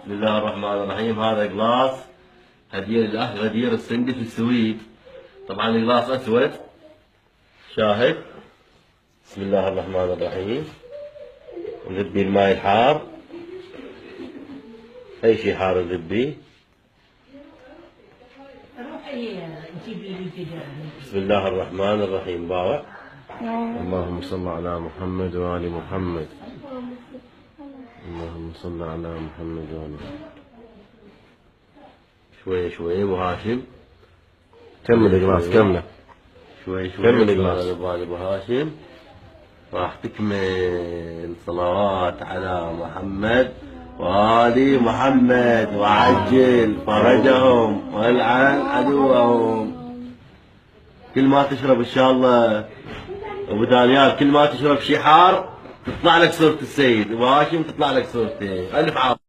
بسم الله الرحمن الرحيم. هذا قلاص هدية للأخ غدير السندي في السويد. طبعا القلاص أسود شاهد. بسم الله الرحمن الرحيم. نذبي الماء الحار، أي شيء حار نذبيه. بسم الله الرحمن الرحيم. باوع. اللهم صل على محمد وآل محمد. اللهم صل على محمد وآل محمد. شوية شوية أبو هاشم. كمل القلاص كمله. شوي شوي كمل القلاص. أبو هاشم راح تكمل. صلوات على محمد وآل محمد وعجل فرجهم والعن عدوهم. كل ما تشرب إن شاء الله أبو دانيال، كل ما تشرب شي حار تطلع لك صورة السيد أبو هاشم، تطلع لك صورته. ألف عافية.